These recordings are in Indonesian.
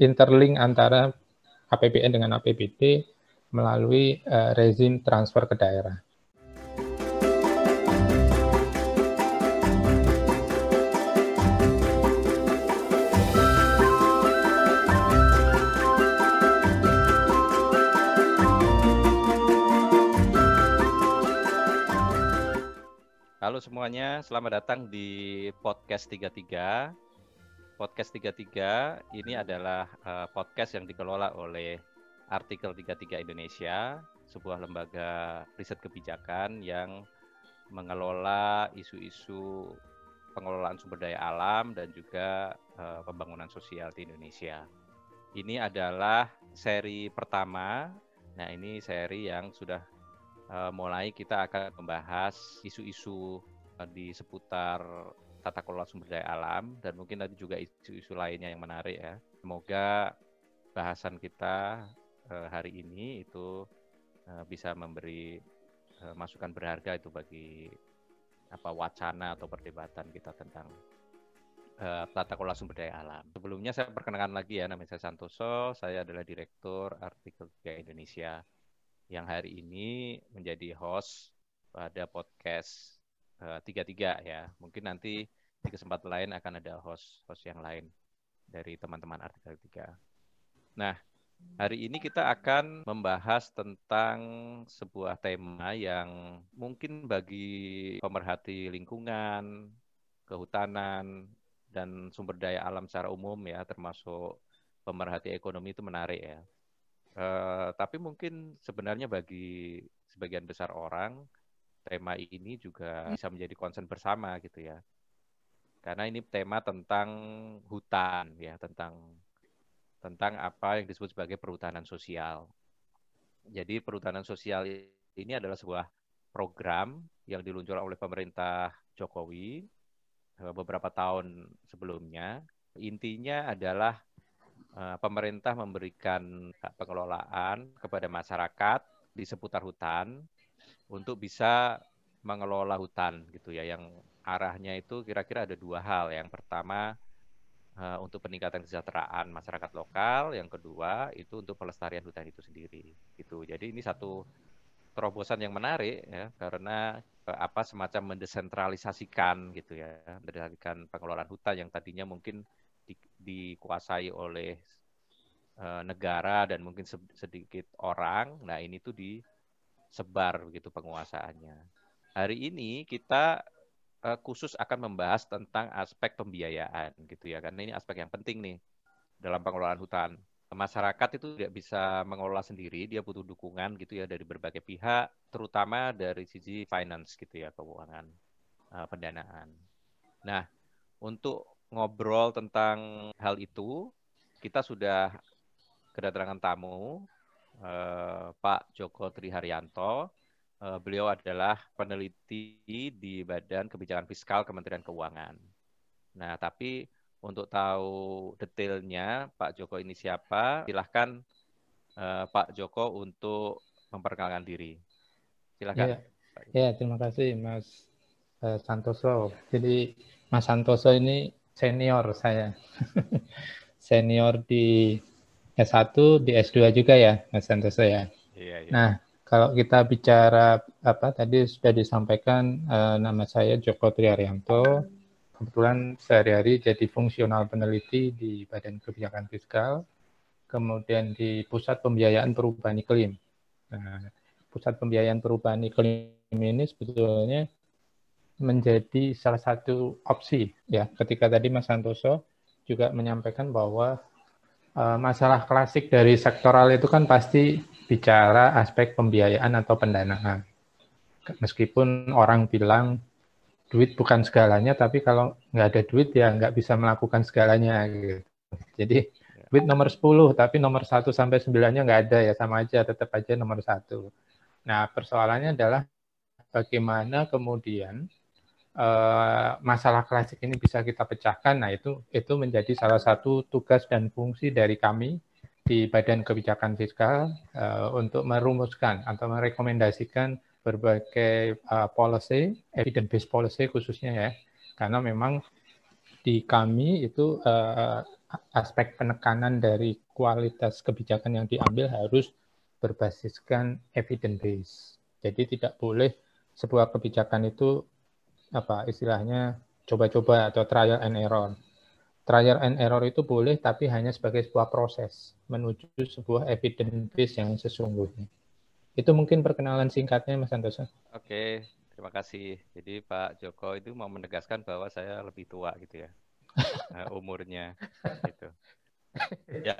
interlink antara APBN dengan APBD melalui rezim transfer ke daerah. Halo semuanya, selamat datang di Podcast 33. Podcast 33 ini adalah podcast yang dikelola oleh Artikel 33 Indonesia, sebuah lembaga riset kebijakan yang mengelola isu-isu pengelolaan sumber daya alam dan juga pembangunan sosial di Indonesia. Ini adalah seri pertama. Nah, ini seri yang sudah mulai kita akan membahas isu-isu di seputar tata kelola sumber daya alam dan mungkin nanti juga isu-isu lainnya yang menarik ya. Semoga bahasan kita hari ini itu bisa memberi masukan berharga itu bagi wacana atau perdebatan kita tentang tata kelola sumber daya alam. Sebelumnya saya perkenalkan lagi ya, nama saya Santoso, saya adalah Direktur Artikel 3 Indonesia yang hari ini menjadi host pada podcast 33 ya. Mungkin nanti di kesempatan lain akan ada host yang lain dari teman-teman Artikel 3. Nah, hari ini kita akan membahas tentang sebuah tema yang mungkin bagi pemerhati lingkungan, kehutanan, dan sumber daya alam secara umum ya, termasuk pemerhati ekonomi itu menarik ya. Tapi mungkin sebenarnya bagi sebagian besar orang tema ini juga bisa menjadi concern bersama gitu ya, karena ini tema tentang hutan ya, tentang apa yang disebut sebagai perhutanan sosial. Jadi perhutanan sosial ini adalah sebuah program yang diluncurkan oleh pemerintah Jokowi beberapa tahun sebelumnya. Intinya adalah pemerintah memberikan hak pengelolaan kepada masyarakat di seputar hutan untuk bisa mengelola hutan gitu ya, yang arahnya itu kira-kira ada dua hal. Yang pertama untuk peningkatan kesejahteraan masyarakat lokal, yang kedua itu untuk pelestarian hutan itu sendiri gitu. Jadi ini satu terobosan yang menarik ya, karena semacam mendesentralisasikan gitu ya, mendesentralisasikan pengelolaan hutan yang tadinya mungkin dikuasai oleh negara dan mungkin sedikit orang. Nah, ini tuh disebar begitu penguasaannya. Hari ini kita khusus akan membahas tentang aspek pembiayaan gitu ya, karena ini aspek yang penting nih dalam pengelolaan hutan. Masyarakat itu tidak bisa mengelola sendiri, dia butuh dukungan gitu ya dari berbagai pihak, terutama dari sisi finance gitu ya, keuangan, pendanaan. Nah, untuk ngobrol tentang hal itu, kita sudah kedatangan tamu, Pak Joko Triharyanto. Beliau adalah peneliti di Badan Kebijakan Fiskal Kementerian Keuangan. Nah, tapi untuk tahu detailnya Pak Joko ini siapa, silahkan Pak Joko untuk memperkenalkan diri. Silahkan. Ya, terima kasih Mas Santoso. Jadi Mas Santoso ini senior saya. Senior di S1, di S2 juga ya Mas Santoso ya. Iya. Nah, kalau kita bicara tadi sudah disampaikan, nama saya Joko Triharyanto. Kebetulan sehari-hari jadi fungsional peneliti di Badan Kebijakan Fiskal, kemudian di Pusat Pembiayaan Perubahan Iklim. Nah, Pusat Pembiayaan Perubahan Iklim ini sebetulnya menjadi salah satu opsi ya. Ketika tadi Mas Santoso juga menyampaikan bahwa masalah klasik dari sektoral itu kan pasti bicara aspek pembiayaan atau pendanaan. Meskipun orang bilang duit bukan segalanya, tapi kalau nggak ada duit ya nggak bisa melakukan segalanya gitu. Jadi duit nomor 10, tapi nomor 1 sampai 9-nya nggak ada ya, sama aja, tetap aja nomor 1. Nah, persoalannya adalah bagaimana kemudian masalah klasik ini bisa kita pecahkan. Nah, itu menjadi salah satu tugas dan fungsi dari kami di Badan Kebijakan Fiskal untuk merumuskan atau merekomendasikan berbagai policy, evidence-based policy khususnya ya, karena memang di kami itu aspek penekanan dari kualitas kebijakan yang diambil harus berbasiskan evidence base. Jadi tidak boleh sebuah kebijakan itu istilahnya coba-coba atau trial and error. Trial and error itu boleh, tapi hanya sebagai sebuah proses menuju sebuah evidence base yang sesungguhnya. Itu mungkin perkenalan singkatnya, Mas Santoso. Oke, terima kasih. Jadi Pak Joko itu mau menegaskan bahwa saya lebih tua gitu ya, umurnya gitu. Ya,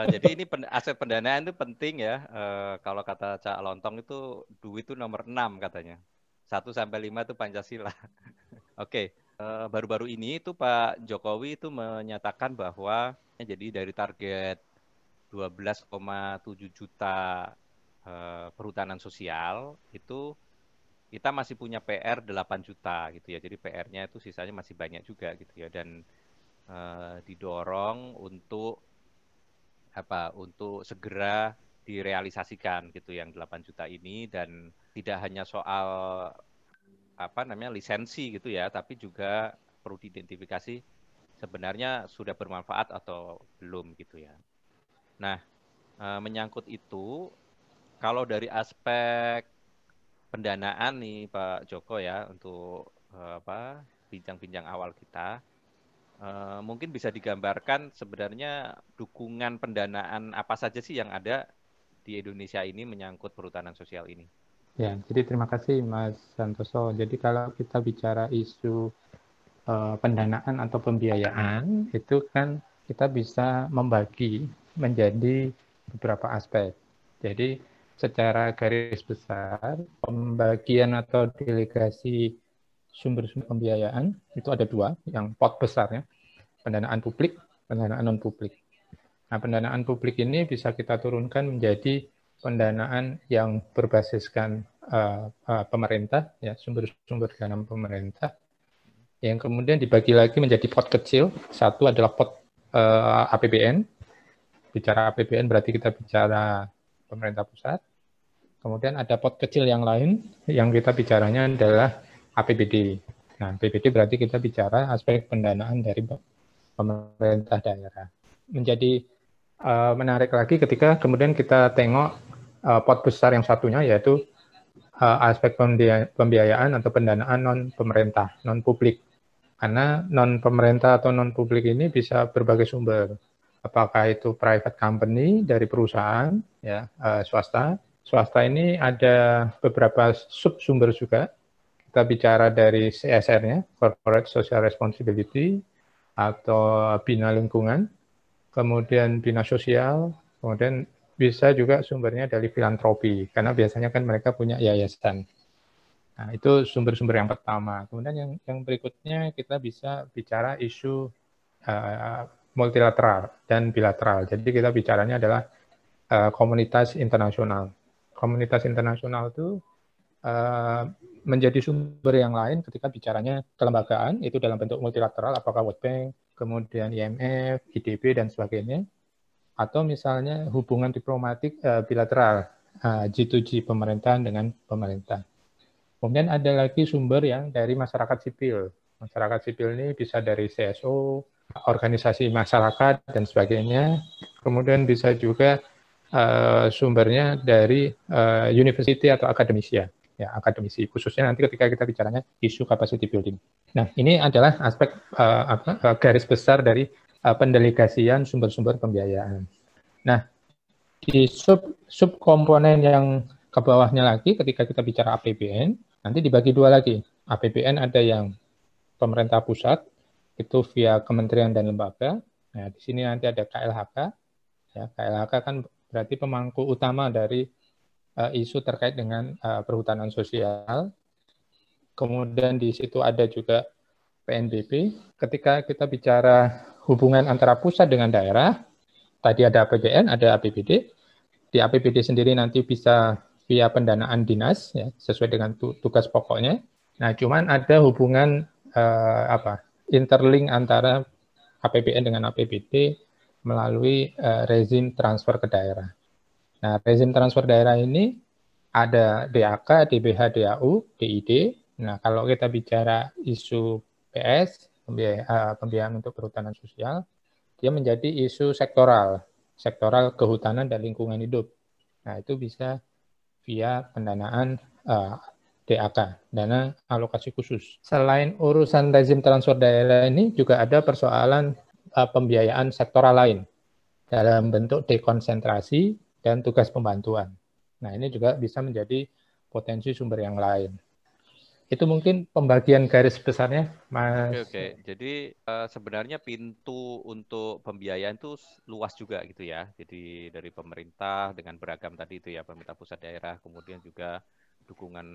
jadi ini aset pendanaan itu penting ya. Kalau kata Cak Lontong itu duit itu nomor 6 katanya. 1 sampai 5 itu Pancasila. Oke, baru-baru ini itu Pak Jokowi itu menyatakan bahwa jadi dari target 12,7 juta perhutanan sosial itu kita masih punya PR 8 juta gitu ya. Jadi PR-nya itu sisanya masih banyak juga gitu ya, dan didorong untuk segera direalisasikan gitu yang 8 juta ini, dan tidak hanya soal lisensi gitu ya, tapi juga perlu diidentifikasi sebenarnya sudah bermanfaat atau belum gitu ya. Nah, menyangkut itu, kalau dari aspek pendanaan nih Pak Joko ya, untuk bincang-bincang awal kita, mungkin bisa digambarkan sebenarnya dukungan pendanaan apa saja sih yang ada di Indonesia ini menyangkut perhutanan sosial ini. Ya, jadi terima kasih Mas Santoso. Jadi kalau kita bicara isu pendanaan atau pembiayaan, itu kan kita bisa membagi menjadi beberapa aspek. Jadi secara garis besar, pembagian atau delegasi sumber-sumber pembiayaan itu ada dua, yang pot besarnya, pendanaan publik, pendanaan non-publik. Nah, pendanaan publik ini bisa kita turunkan menjadi pendanaan yang berbasiskan pemerintah, ya, sumber-sumber dana pemerintah, yang kemudian dibagi lagi menjadi pot kecil. Satu adalah pot APBN. Bicara APBN berarti kita bicara pemerintah pusat. Kemudian ada pot kecil yang lain, yang kita bicaranya adalah APBD. Nah, APBD berarti kita bicara aspek pendanaan dari pemerintah daerah. Menjadi menarik lagi ketika kemudian kita tengok pot besar yang satunya, yaitu aspek pembiayaan atau pendanaan non-pemerintah, non-publik. Karena non-pemerintah atau non-publik ini bisa berbagai sumber. Apakah itu private company dari perusahaan, ya, swasta. Swasta ini ada beberapa sumber juga. Kita bicara dari CSR-nya, Corporate Social Responsibility, atau bina lingkungan, kemudian bina sosial, kemudian bisa juga sumbernya dari filantropi, karena biasanya kan mereka punya yayasan. Nah, itu sumber-sumber yang pertama. Kemudian yang berikutnya kita bisa bicara isu multilateral dan bilateral. Jadi kita bicaranya adalah komunitas internasional. Komunitas internasional itu menjadi sumber yang lain ketika bicaranya kelembagaan, itu dalam bentuk multilateral, apakah World Bank, kemudian IMF, IDB, dan sebagainya. Atau misalnya hubungan diplomatik bilateral, G2G, pemerintahan dengan pemerintah. Kemudian ada lagi sumber yang dari masyarakat sipil. Masyarakat sipil ini bisa dari CSO, organisasi masyarakat, dan sebagainya. Kemudian bisa juga sumbernya dari university atau akademisi, ya, akademisi. Khususnya nanti ketika kita bicaranya isu capacity building. Nah, ini adalah aspek garis besar dari pendelegasian sumber-sumber pembiayaan. Nah, di sub komponen yang ke bawahnya lagi, ketika kita bicara APBN, nanti dibagi dua lagi. APBN ada yang pemerintah pusat, itu via kementerian dan lembaga. Nah, di sini nanti ada KLHK. Ya, KLHK kan berarti pemangku utama dari isu terkait dengan perhutanan sosial. Kemudian di situ ada juga PNBP. Ketika kita bicara hubungan antara pusat dengan daerah, tadi ada APBN, ada APBD. Di APBD sendiri nanti bisa via pendanaan dinas, ya, sesuai dengan tugas pokoknya. Nah, cuman ada hubungan interlink antara APBN dengan APBD melalui rezim transfer ke daerah. Nah, rezim transfer daerah ini ada DAK, DBH, DAU, DID. Nah, kalau kita bicara isu PS, pembiayaan untuk perhutanan sosial, dia menjadi isu sektoral kehutanan dan lingkungan hidup. Nah, itu bisa via pendanaan DAK, dana alokasi khusus. Selain urusan rezim transfer daerah ini juga ada persoalan pembiayaan sektoral lain dalam bentuk dekonsentrasi dan tugas pembantuan. Nah, ini juga bisa menjadi potensi sumber yang lain. Itu mungkin pembagian garis besarnya, Mas. Oke. Jadi sebenarnya pintu untuk pembiayaan itu luas juga gitu ya. Jadi dari pemerintah dengan beragam tadi itu ya, pemerintah pusat daerah, kemudian juga dukungan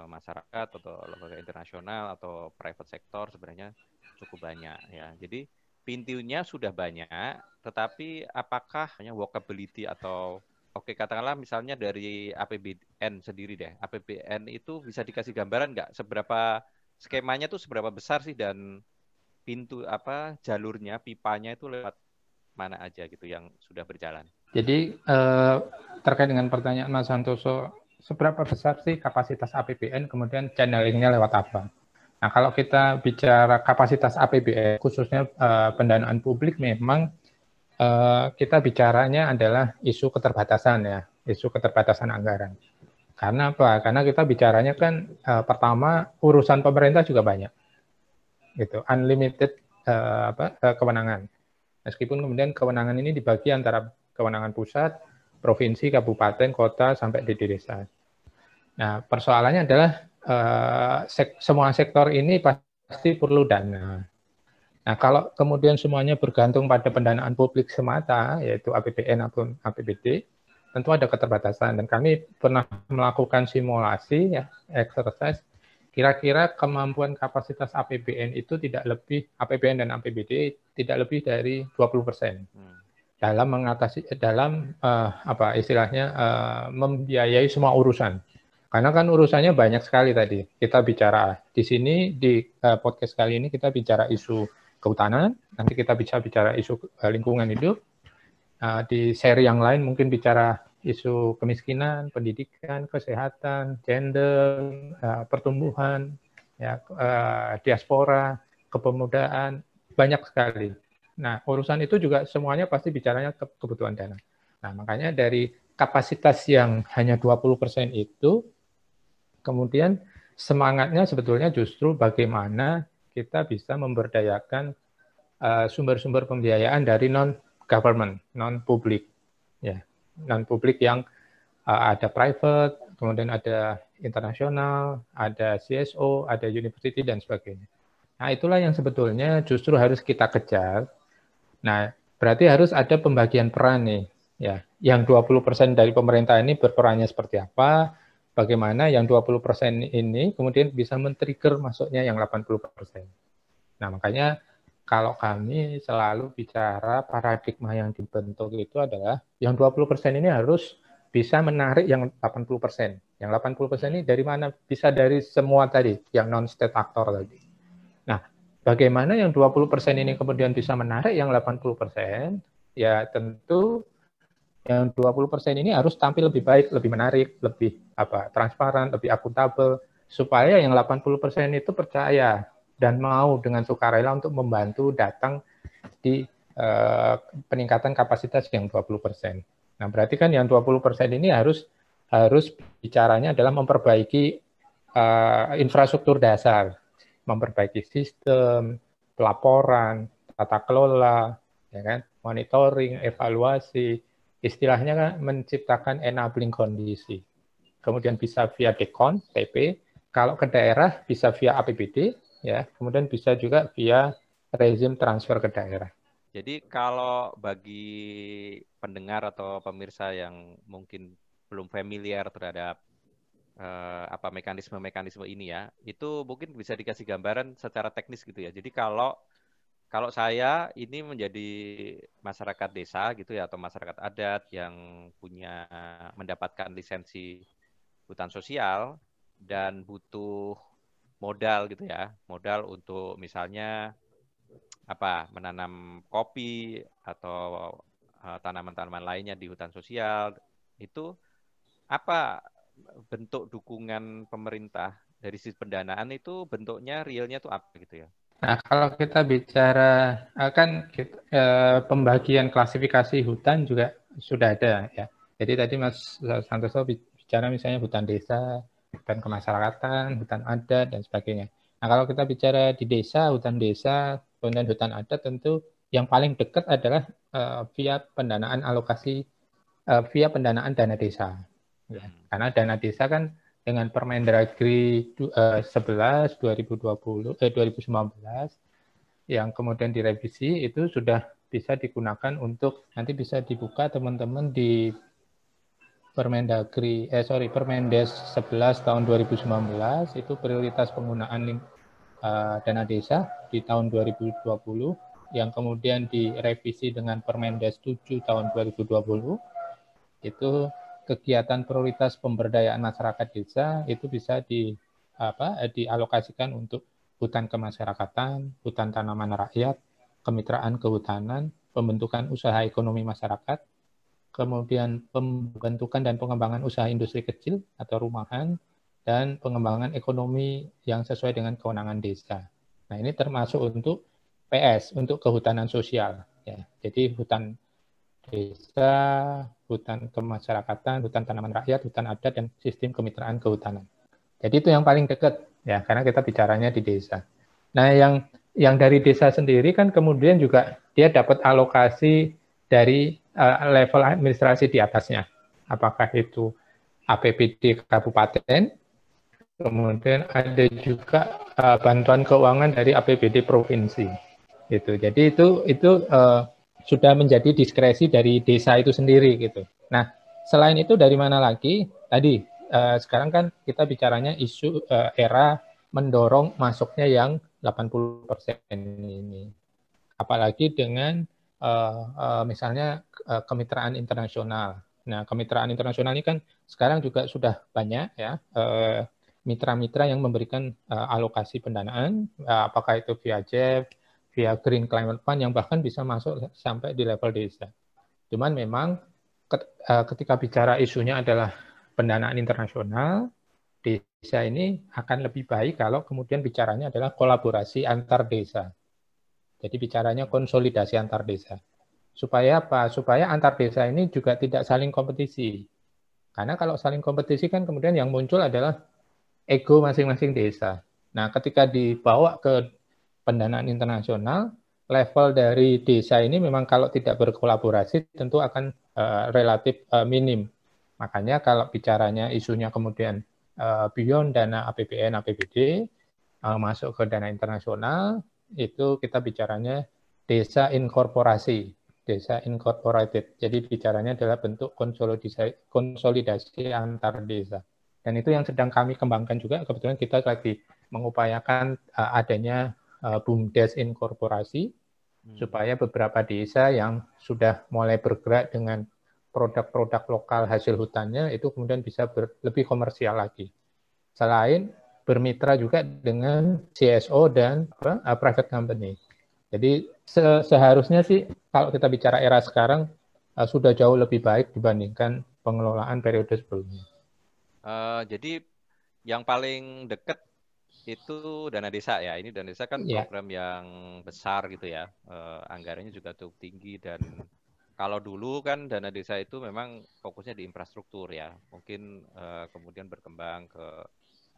masyarakat atau lembaga internasional atau private sector sebenarnya cukup banyak ya. Jadi pintunya sudah banyak, tetapi apakah walkability atau oke, katakanlah misalnya dari APBN sendiri deh. APBN itu bisa dikasih gambaran nggak seberapa skemanya tuh seberapa besar sih dan pintu jalurnya, pipanya itu lewat mana aja gitu yang sudah berjalan. Jadi terkait dengan pertanyaan Mas Santoso, seberapa besar sih kapasitas APBN, kemudian channelingnya lewat apa? Nah, kalau kita bicara kapasitas APBN, khususnya pendanaan publik, memang kita bicaranya adalah isu keterbatasan ya, isu keterbatasan anggaran. Karena apa? Karena kita bicaranya kan pertama urusan pemerintah juga banyak, gitu, unlimited kewenangan. Meskipun kemudian kewenangan ini dibagi antara kewenangan pusat, provinsi, kabupaten, kota, sampai di desa. Nah, persoalannya adalah semua sektor ini pasti perlu dana. Nah, kalau kemudian semuanya bergantung pada pendanaan publik semata, yaitu APBN atau APBD, tentu ada keterbatasan. Dan kami pernah melakukan simulasi, ya, exercise, kira-kira kemampuan kapasitas APBN itu tidak lebih, APBN dan APBD tidak lebih dari 20% dalam mengatasi, dalam membiayai semua urusan. Karena kan urusannya banyak sekali tadi. Kita bicara di sini, di podcast kali ini kita bicara isu kehutanan, nanti kita bisa bicara isu lingkungan hidup, di seri yang lain mungkin bicara isu kemiskinan, pendidikan, kesehatan, gender, pertumbuhan, ya, diaspora, kepemudaan, banyak sekali. Nah, urusan itu juga semuanya pasti bicaranya kebutuhan dana. Nah, makanya dari kapasitas yang hanya 20% itu, kemudian semangatnya sebetulnya justru bagaimana kita bisa memberdayakan sumber-sumber pembiayaan dari non-government, non-publik. Ya, non-publik yang ada private, kemudian ada internasional, ada CSO, ada university, dan sebagainya. Nah, itulah yang sebetulnya justru harus kita kejar. Nah, berarti harus ada pembagian peran nih. Ya, yang 20% dari pemerintah ini berperannya seperti apa, bagaimana yang 20% ini kemudian bisa men-trigger masuknya yang 80%. Nah, makanya kalau kami selalu bicara paradigma yang dibentuk itu adalah yang 20% ini harus bisa menarik yang 80%. Yang 80% ini dari mana? Bisa dari semua tadi, yang non-state actor tadi. Nah, bagaimana yang 20% ini kemudian bisa menarik yang 80%? Ya tentu yang 20% ini harus tampil lebih baik, lebih menarik, lebih transparan, lebih akuntabel, supaya yang 80% itu percaya dan mau dengan sukarela untuk membantu datang di peningkatan kapasitas yang 20%. Nah, berarti kan yang 20% ini harus bicaranya adalah memperbaiki infrastruktur dasar, memperbaiki sistem, pelaporan, tata kelola, ya kan, monitoring, evaluasi, istilahnya kan menciptakan enabling kondisi. Kemudian bisa via dekon, TP, kalau ke daerah bisa via APBD, ya, kemudian bisa juga via rezim transfer ke daerah. Jadi kalau bagi pendengar atau pemirsa yang mungkin belum familiar terhadap mekanisme-mekanisme ini ya, itu mungkin bisa dikasih gambaran secara teknis gitu ya. Jadi kalau saya ini menjadi masyarakat desa gitu ya, atau masyarakat adat yang mendapatkan lisensi hutan sosial dan butuh modal gitu ya, modal untuk misalnya menanam kopi atau tanaman-tanaman lainnya di hutan sosial, itu apa bentuk dukungan pemerintah dari sisi pendanaan itu bentuknya realnya tuh apa gitu ya? Nah, kalau kita bicara pembagian klasifikasi hutan juga sudah ada ya. Jadi tadi Mas Santoso bicara misalnya hutan desa, hutan kemasyarakatan, hutan adat dan sebagainya. Nah, kalau kita bicara di desa, hutan desa, kemudian hutan adat tentu yang paling dekat adalah via pendanaan dana desa. Ya. Karena dana desa kan dengan Permendagri 11 2019 yang kemudian direvisi itu sudah bisa digunakan untuk nanti bisa dibuka teman-teman di Permendes 11 tahun 2019 itu prioritas penggunaan dana desa di tahun 2020 yang kemudian direvisi dengan Permendes 7 tahun 2020 itu kegiatan prioritas pemberdayaan masyarakat desa itu bisa dialokasikan untuk hutan kemasyarakatan, hutan tanaman rakyat, kemitraan kehutanan, pembentukan usaha ekonomi masyarakat, kemudian pembentukan dan pengembangan usaha industri kecil atau rumahan, dan pengembangan ekonomi yang sesuai dengan kewenangan desa. Nah, ini termasuk untuk PS, untuk kehutanan sosial. Ya. Jadi hutan desa, hutan kemasyarakatan, hutan tanaman rakyat, hutan adat, dan sistem kemitraan kehutanan. Jadi itu yang paling dekat, ya, karena kita bicaranya di desa. Nah, yang dari desa sendiri kan kemudian juga dia dapat alokasi dari level administrasi di atasnya. Apakah itu APBD kabupaten, kemudian ada juga bantuan keuangan dari APBD provinsi. Gitu. Jadi itu sudah menjadi diskresi dari desa itu sendiri gitu. Nah, selain itu dari mana lagi? Tadi sekarang kan kita bicaranya isu era mendorong masuknya yang 80% ini. Apalagi dengan misalnya kemitraan internasional. Nah, kemitraan internasional ini kan sekarang juga sudah banyak ya mitra-mitra yang memberikan alokasi pendanaan, apakah itu via JEF, via Green Climate Fund yang bahkan bisa masuk sampai di level desa. Cuman memang ketika bicara isunya adalah pendanaan internasional, desa ini akan lebih baik kalau kemudian bicaranya adalah kolaborasi antar desa. Jadi bicaranya konsolidasi antar desa. Supaya apa? Supaya antar desa ini juga tidak saling kompetisi. Karena kalau saling kompetisi kan kemudian yang muncul adalah ego masing-masing desa. Nah, ketika dibawa ke pendanaan internasional, level dari desa ini memang kalau tidak berkolaborasi tentu akan relatif minim. Makanya kalau bicaranya isunya kemudian beyond dana APBN, APBD, masuk ke dana internasional, itu kita bicaranya desa inkorporasi, desa incorporated. Jadi bicaranya adalah bentuk konsolidasi antar desa. Dan itu yang sedang kami kembangkan juga, kebetulan kita lagi mengupayakan adanya BUMDes inkorporasi, supaya beberapa desa yang sudah mulai bergerak dengan produk-produk lokal hasil hutannya, itu kemudian bisa lebih komersial lagi. Selain bermitra juga dengan CSO dan private company. Jadi seharusnya sih kalau kita bicara era sekarang sudah jauh lebih baik dibandingkan pengelolaan periode sebelumnya. Jadi yang paling dekat itu dana desa ya. Ini dana desa kan program yang besar gitu ya. Anggarannya juga cukup tinggi dan kalau dulu kan dana desa itu memang fokusnya di infrastruktur ya. Mungkin kemudian berkembang ke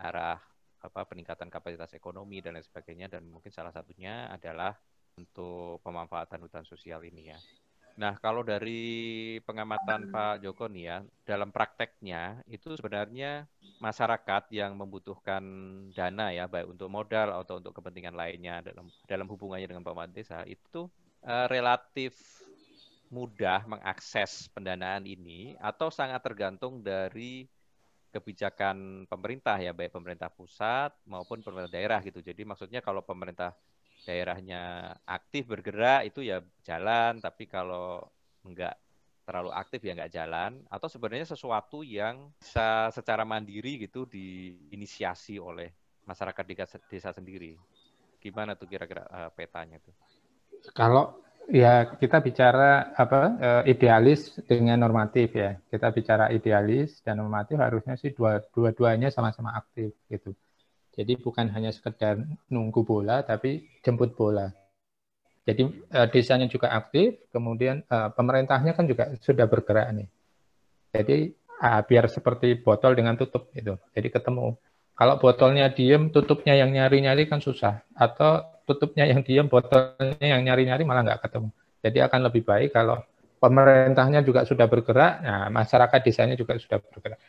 arah peningkatan kapasitas ekonomi dan lain sebagainya dan mungkin salah satunya adalah untuk pemanfaatan hutan sosial ini ya. Nah, kalau dari pengamatan Pak Joko nih ya, dalam prakteknya itu sebenarnya masyarakat yang membutuhkan dana ya, baik untuk modal atau untuk kepentingan lainnya dalam hubungannya dengan pemerintah desa itu relatif mudah mengakses pendanaan ini atau sangat tergantung dari kebijakan pemerintah ya, baik pemerintah pusat maupun pemerintah daerah gitu. Jadi maksudnya kalau pemerintah daerahnya aktif bergerak itu ya jalan, tapi kalau enggak terlalu aktif ya enggak jalan, atau sebenarnya sesuatu yang bisa secara mandiri gitu diinisiasi oleh masyarakat desa sendiri. Gimana tuh kira-kira petanya tuh? Kalau ya kita bicara idealis dengan normatif ya. Kita bicara idealis dan normatif harusnya sih dua-duanya sama-sama aktif gitu. Jadi bukan hanya sekedar nunggu bola, tapi jemput bola. Jadi desanya juga aktif, kemudian pemerintahnya kan juga sudah bergerak nih. Jadi biar seperti botol dengan tutup itu. Jadi ketemu. Kalau botolnya diem, tutupnya yang nyari-nyari kan susah. Atau tutupnya yang diem, botolnya yang nyari-nyari malah nggak ketemu. Jadi akan lebih baik kalau pemerintahnya juga sudah bergerak, nah masyarakat desanya juga sudah bergerak.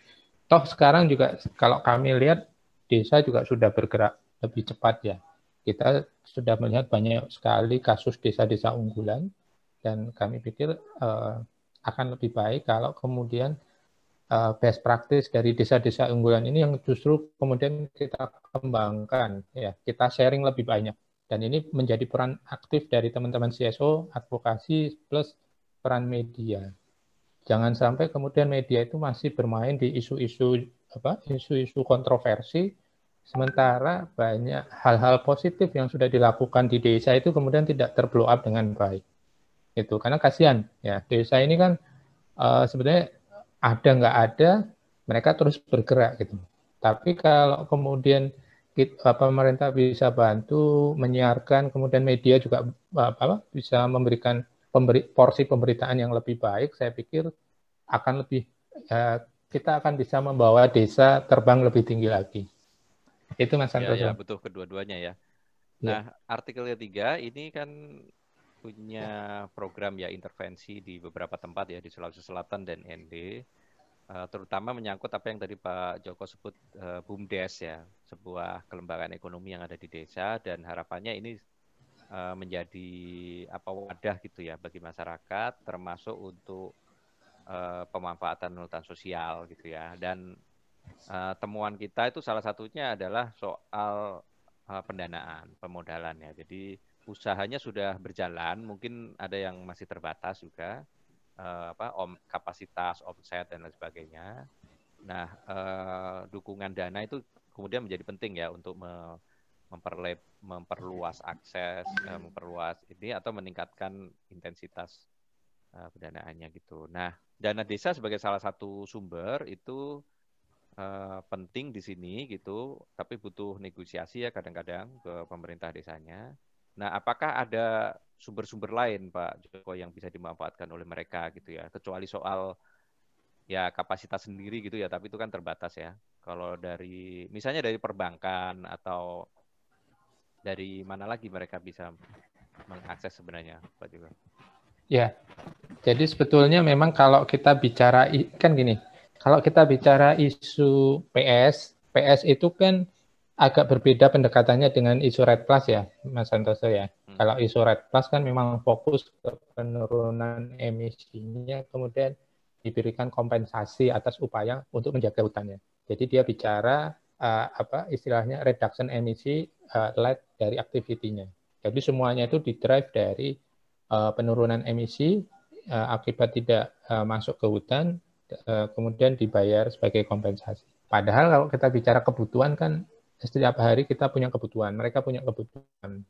Toh sekarang juga kalau kami lihat desa juga sudah bergerak lebih cepat ya. Kita sudah melihat banyak sekali kasus desa-desa unggulan dan kami pikir akan lebih baik kalau kemudian best practice dari desa-desa unggulan ini yang justru kemudian kita kembangkan, ya kita sharing lebih banyak. Dan ini menjadi peran aktif dari teman-teman CSO, advokasi plus peran media. Jangan sampai kemudian media itu masih bermain di isu-isu kontroversi, sementara banyak hal-hal positif yang sudah dilakukan di desa itu kemudian tidak terblow up dengan baik. Itu karena kasihan ya, desa ini kan sebenarnya ada nggak ada, mereka terus bergerak gitu. Tapi kalau kemudian pemerintah bisa bantu menyiarkan, kemudian media juga bisa memberikan porsi pemberitaan yang lebih baik, saya pikir akan lebih kita akan bisa membawa desa terbang lebih tinggi lagi. Itu Mas Santoso. Ya, betul kedua-duanya ya. Ya. Nah, artikel ketiga ini kan punya program ya intervensi di beberapa tempat ya di Sulawesi Selatan dan ND, terutama menyangkut apa yang tadi Pak Joko sebut BUMDes ya, sebuah kelembagaan ekonomi yang ada di desa dan harapannya ini menjadi wadah gitu ya bagi masyarakat termasuk untuk pemanfaatan hutan sosial gitu ya. Dan temuan kita itu salah satunya adalah soal pendanaan, pemodalan ya. Jadi usahanya sudah berjalan, mungkin ada yang masih terbatas juga, kapasitas, omset dan lain sebagainya. Nah, dukungan dana itu kemudian menjadi penting ya untuk memperluas akses, memperluas ini atau meningkatkan intensitas pendanaannya gitu. Nah, dana desa sebagai salah satu sumber itu penting di sini gitu, tapi butuh negosiasi ya kadang-kadang ke pemerintah desanya. Nah, apakah ada sumber-sumber lain Pak Joko yang bisa dimanfaatkan oleh mereka gitu ya, kecuali soal ya kapasitas sendiri gitu ya, tapi itu kan terbatas ya. Kalau dari misalnya dari perbankan atau dari mana lagi mereka bisa mengakses sebenarnya Pak Joko? Ya, jadi sebetulnya memang kalau kita bicara kan gini, kalau kita bicara isu PS itu kan agak berbeda pendekatannya dengan isu Red Plus ya, Mas Santoso ya. Kalau isu Red Plus kan memang fokus ke penurunan emisinya, kemudian diberikan kompensasi atas upaya untuk menjaga hutannya. Jadi dia bicara istilahnya reduction emisi led dari aktivitinya. Jadi semuanya itu didrive dari penurunan emisi akibat tidak masuk ke hutan, kemudian dibayar sebagai kompensasi. Padahal kalau kita bicara kebutuhan kan setiap hari kita punya kebutuhan, mereka punya kebutuhan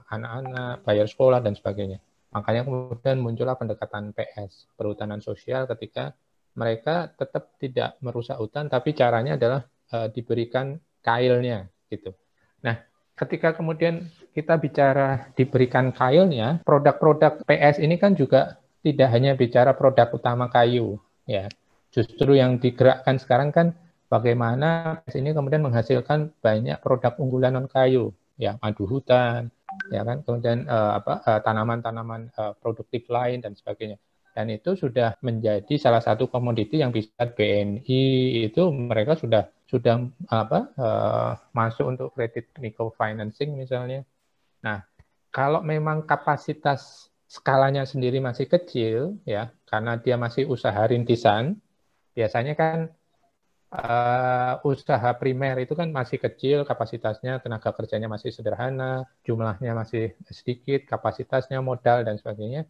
anak-anak, bayar sekolah dan sebagainya. Makanya kemudian muncullah pendekatan PS, perhutanan sosial, ketika mereka tetap tidak merusak hutan, tapi caranya adalah diberikan kailnya gitu. Nah, ketika kemudian kita bicara diberikan kailnya, produk-produk PS ini kan juga tidak hanya bicara produk utama kayu, ya. Justru yang digerakkan sekarang kan bagaimana PS ini kemudian menghasilkan banyak produk unggulan non kayu, ya, madu hutan, ya kan, kemudian tanaman-tanaman produktif lain dan sebagainya. Dan itu sudah menjadi salah satu komoditi yang bisa BNI itu mereka sudah masuk untuk kredit microfinancing misalnya. Nah, kalau memang kapasitas skalanya sendiri masih kecil ya, karena dia masih usaha rintisan, biasanya kan usaha primer itu kan masih kecil, kapasitasnya, tenaga kerjanya masih sederhana, jumlahnya masih sedikit, kapasitasnya, modal dan sebagainya.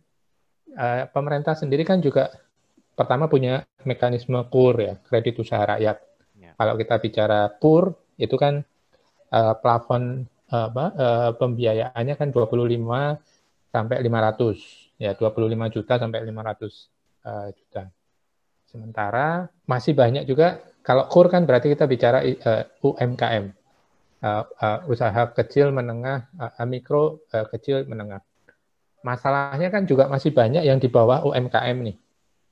Pemerintah sendiri kan juga pertama punya mekanisme KUR ya, kredit usaha rakyat. Ya. Kalau kita bicara KUR itu kan plafon pembiayaannya kan 25 sampai 500 ya, 25 juta sampai 500 juta. Sementara masih banyak juga kalau KUR kan berarti kita bicara UMKM. usaha kecil, menengah, mikro, kecil, menengah. Masalahnya kan juga masih banyak yang di bawah UMKM nih,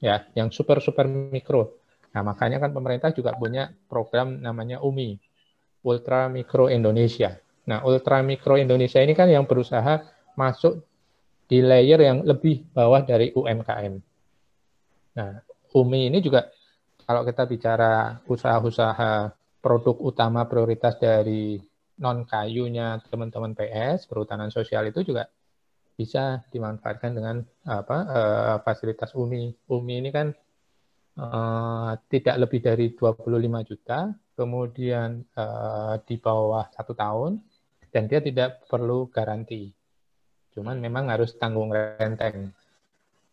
ya, yang super mikro. Nah, makanya kan pemerintah juga punya program namanya UMI, Ultra Mikro Indonesia. Nah, Ultra Mikro Indonesia ini kan yang berusaha masuk di layer yang lebih bawah dari UMKM. Nah, UMI ini juga kalau kita bicara usaha-usaha produk utama prioritas dari non-kayunya teman-teman PS, perhutanan sosial itu juga bisa dimanfaatkan dengan fasilitas UMI. UMI ini kan tidak lebih dari 25 juta, kemudian di bawah 1 tahun, dan dia tidak perlu garansi. Cuman memang harus tanggung renteng.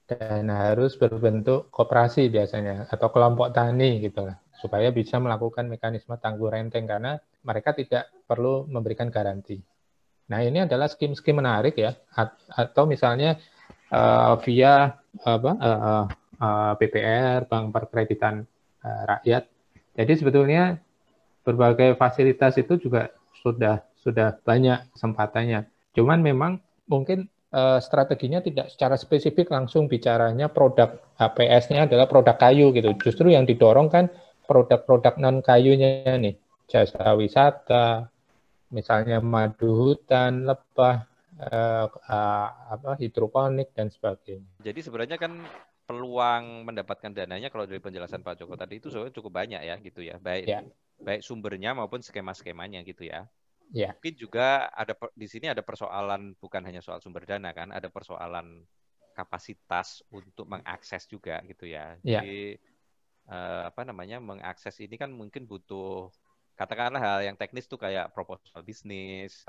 Dan harus berbentuk koperasi biasanya, atau kelompok tani gitu lah, supaya bisa melakukan mekanisme tanggung renteng, karena mereka tidak perlu memberikan garansi. Nah, ini adalah skim-skim menarik ya, atau misalnya via BPR, Bank Perkreditan Rakyat. Jadi sebetulnya berbagai fasilitas itu juga sudah banyak kesempatannya. Cuman memang mungkin strateginya tidak secara spesifik langsung bicaranya produk HPS-nya adalah produk kayu gitu. Justru yang didorong kan produk-produk non kayunya nih, jasa wisata, misalnya madu hutan, lebah, hidroponik dan sebagainya. Jadi sebenarnya kan peluang mendapatkan dananya kalau dari penjelasan Pak Joko tadi itu sebenarnya cukup banyak ya gitu ya, Ya, baik sumbernya maupun skema-skemanya gitu ya. ya, Mungkin juga di sini ada persoalan bukan hanya soal sumber dana kan, ada persoalan kapasitas untuk mengakses juga gitu ya. ya, Jadi mengakses ini kan mungkin butuh katakanlah hal yang teknis tuh kayak proposal bisnis,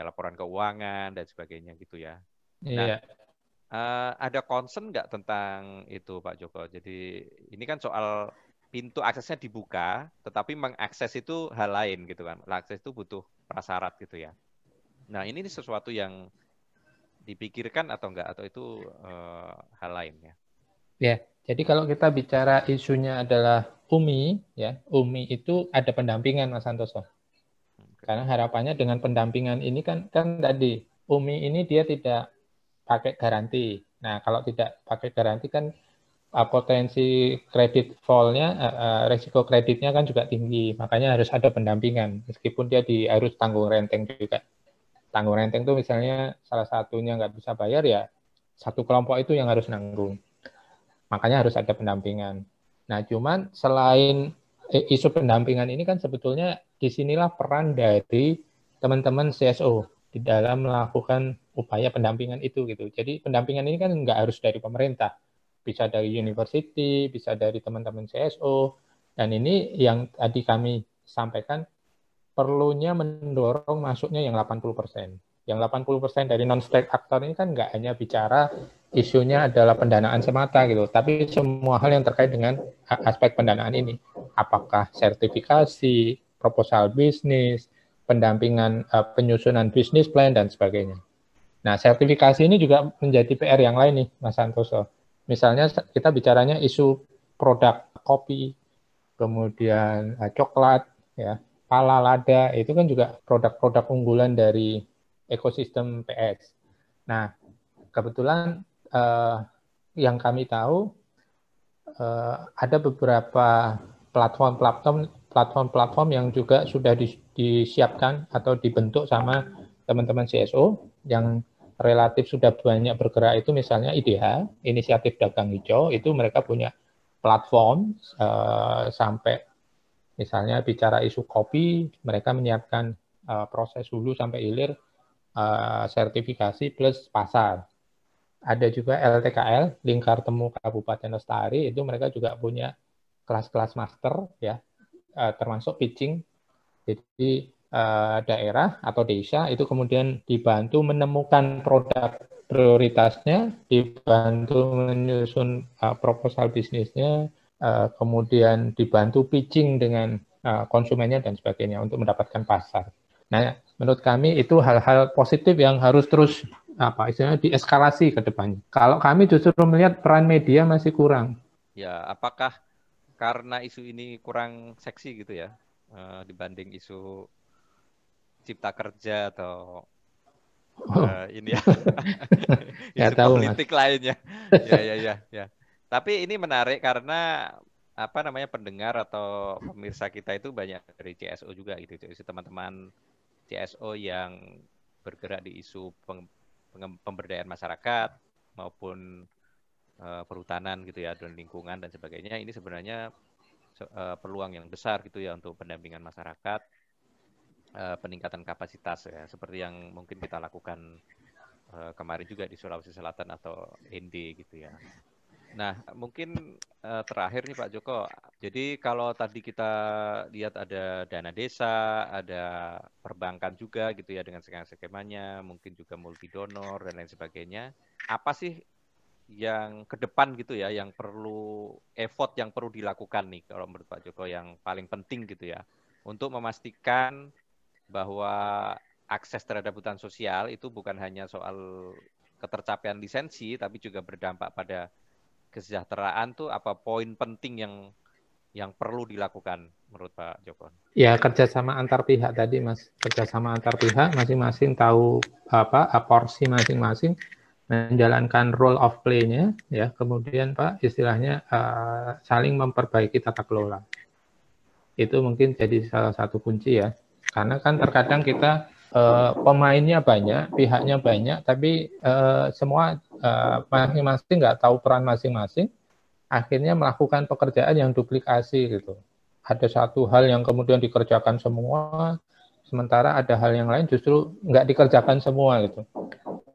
laporan keuangan dan sebagainya gitu ya. Nah, ya. ada concern nggak tentang itu Pak Joko? Jadi ini kan soal pintu aksesnya dibuka, tetapi mengakses itu hal lain gitu kan. Akses itu butuh prasyarat gitu ya. Nah ini sesuatu yang dipikirkan atau enggak, atau itu hal lain ya? Ya, jadi kalau kita bicara isunya adalah UMI, ya, UMI itu ada pendampingan, Mas Santoso. Karena harapannya dengan pendampingan ini kan tadi UMI ini dia tidak pakai garansi. Nah, kalau tidak pakai garansi kan potensi kredit fall-nya, resiko kreditnya kan juga tinggi. Makanya harus ada pendampingan, meskipun dia harus tanggung renteng juga. Tanggung renteng itu misalnya salah satunya nggak bisa bayar, ya satu kelompok itu yang harus nanggung. Makanya harus ada pendampingan. Nah, cuman selain isu pendampingan ini kan sebetulnya disinilah peran dari teman-teman CSO di dalam melakukan upaya pendampingan itu gitu. Jadi pendampingan ini kan nggak harus dari pemerintah, bisa dari university, bisa dari teman-teman CSO, dan ini yang tadi kami sampaikan perlunya mendorong masuknya yang 80%. Yang 80% dari non-state actor ini kan nggak hanya bicara isunya adalah pendanaan semata gitu, tapi semua hal yang terkait dengan aspek pendanaan ini. Apakah sertifikasi, proposal bisnis, pendampingan penyusunan bisnis plan, dan sebagainya. Nah, sertifikasi ini juga menjadi PR yang lain nih, Mas Santoso. Misalnya kita bicaranya isu produk kopi, kemudian coklat, ya, pala, lada, itu kan juga produk-produk unggulan dari ekosistem PS. Nah, kebetulan yang kami tahu ada beberapa platform yang juga sudah disiapkan atau dibentuk sama teman-teman CSO yang relatif sudah banyak bergerak, itu misalnya IDH, Inisiatif Dagang Hijau, itu mereka punya platform sampai misalnya bicara isu kopi, mereka menyiapkan proses hulu sampai hilir, sertifikasi plus pasar. Ada juga LTKL, Lingkar Temu Kabupaten Lestari, itu mereka juga punya kelas-kelas master ya, termasuk pitching. Jadi daerah atau desa itu kemudian dibantu menemukan produk prioritasnya, dibantu menyusun proposal bisnisnya, kemudian dibantu pitching dengan konsumennya dan sebagainya untuk mendapatkan pasar. Nah, menurut kami itu hal-hal positif yang harus terus istilahnya dieskalasi ke depannya. Kalau kami justru melihat peran media masih kurang. Ya, apakah karena isu ini kurang seksi gitu ya, dibanding isu cipta kerja atau ini ya Nggak isu tahu, politik Mas. lainnya. Ya. Tapi ini menarik karena apa namanya pendengar atau pemirsa kita itu banyak dari CSO juga gitu, isu teman-teman CSO yang bergerak di isu pemberdayaan masyarakat maupun perhutanan gitu ya, dan lingkungan dan sebagainya. Ini sebenarnya peluang yang besar gitu ya untuk pendampingan masyarakat, peningkatan kapasitas ya, seperti yang mungkin kita lakukan kemarin juga di Sulawesi Selatan atau ND gitu ya. Nah, mungkin terakhir nih Pak Joko. Jadi kalau tadi kita lihat ada dana desa, ada perbankan juga gitu ya dengan skema-skemanya, mungkin juga multi donor dan lain sebagainya. Apa sih yang ke depan gitu ya, yang perlu effort yang perlu dilakukan nih kalau menurut Pak Joko yang paling penting gitu ya, untuk memastikan bahwa akses terhadap hutan sosial itu bukan hanya soal ketercapaian lisensi, tapi juga berdampak pada kesejahteraan tuh apa poin penting yang perlu dilakukan menurut Pak Joko? Ya, kerjasama antar pihak tadi, Mas. Kerjasama antar pihak, masing-masing tahu porsi masing-masing, menjalankan role of play-nya, ya. Kemudian, Pak, istilahnya saling memperbaiki tata kelola. Itu mungkin jadi salah satu kunci ya. Karena kan terkadang kita pemainnya banyak, pihaknya banyak, tapi semua masing-masing nggak tahu peran masing-masing, akhirnya melakukan pekerjaan yang duplikasi gitu. Ada satu hal yang kemudian dikerjakan semua, sementara ada hal yang lain justru nggak dikerjakan semua gitu.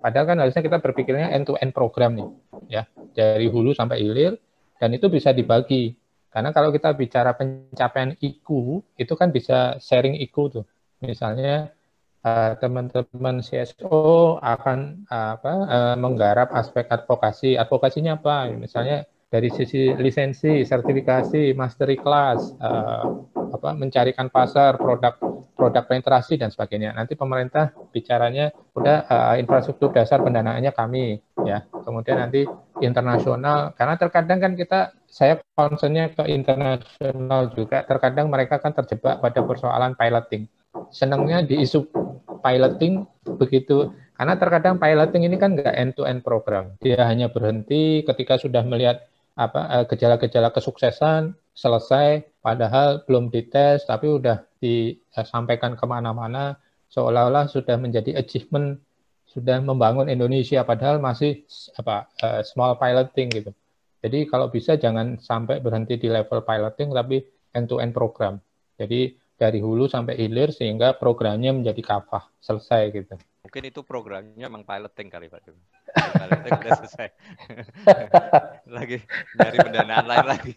Padahal kan harusnya kita berpikirnya end-to-end program nih, ya, dari hulu sampai hilir, dan itu bisa dibagi. Karena kalau kita bicara pencapaian IQ, itu kan bisa sharing IQ tuh. Misalnya teman-teman CSO akan menggarap aspek advokasi. Advokasinya apa? Misalnya dari sisi lisensi, sertifikasi, mastery class, mencarikan pasar, produk penetrasi dan sebagainya. Nanti pemerintah bicaranya udah infrastruktur dasar pendanaannya kami, ya. Kemudian nanti internasional, karena terkadang kan saya concernnya ke internasional juga. Terkadang mereka kan terjebak pada persoalan piloting. Senangnya di isu piloting begitu, karena terkadang piloting ini kan nggak end-to-end program. Dia hanya berhenti ketika sudah melihat gejala-gejala kesuksesan selesai, padahal belum dites, tapi udah disampaikan kemana-mana, seolah-olah sudah menjadi achievement, sudah membangun Indonesia, padahal masih small piloting gitu. Jadi kalau bisa jangan sampai berhenti di level piloting, tapi end-to-end program. Jadi dari hulu sampai hilir sehingga programnya menjadi kafah, selesai gitu. Mungkin itu programnya memang piloting kali Pak Joko. Piloting udah selesai. Lagi nyari pendanaan lain lagi.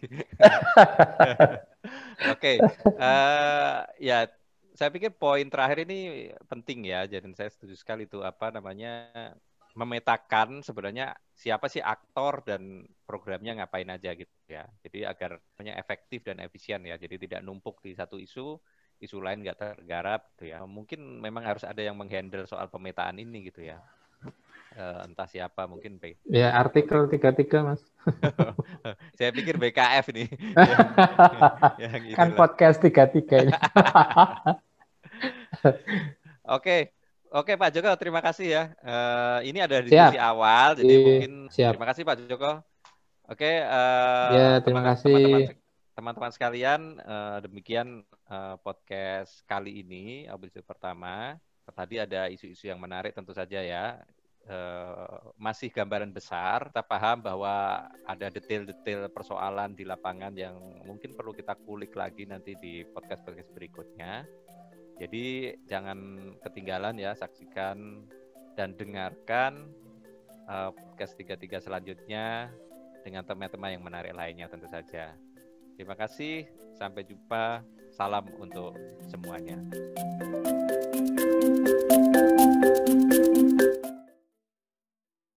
Oke, ya saya pikir poin terakhir ini penting ya. Jadi saya setuju sekali itu memetakan sebenarnya siapa sih aktor dan programnya ngapain aja gitu ya. Jadi agar efektif dan efisien ya. Jadi tidak numpuk di satu isu lain nggak tergarap gitu ya. Mungkin memang harus ada yang menghandle soal pemetaan ini gitu ya. Entah siapa mungkin ya artikel 33 Mas. Saya pikir BKF nih yang kan podcast 33 ini. Oke Pak Joko, terima kasih ya. Ini ada diskusi awal, jadi mungkin terima kasih Pak Joko. Oke, ya, terima kasih teman-teman sekalian, demikian podcast kali ini, episode pertama. Tadi ada isu-isu yang menarik tentu saja ya. Masih gambaran besar, kita paham bahwa ada detail-detail persoalan di lapangan yang mungkin perlu kita kulik lagi nanti di podcast-podcast berikutnya. Jadi jangan ketinggalan ya, saksikan dan dengarkan podcast 33 selanjutnya dengan teman-teman yang menarik lainnya tentu saja. Terima kasih, sampai jumpa, salam untuk semuanya.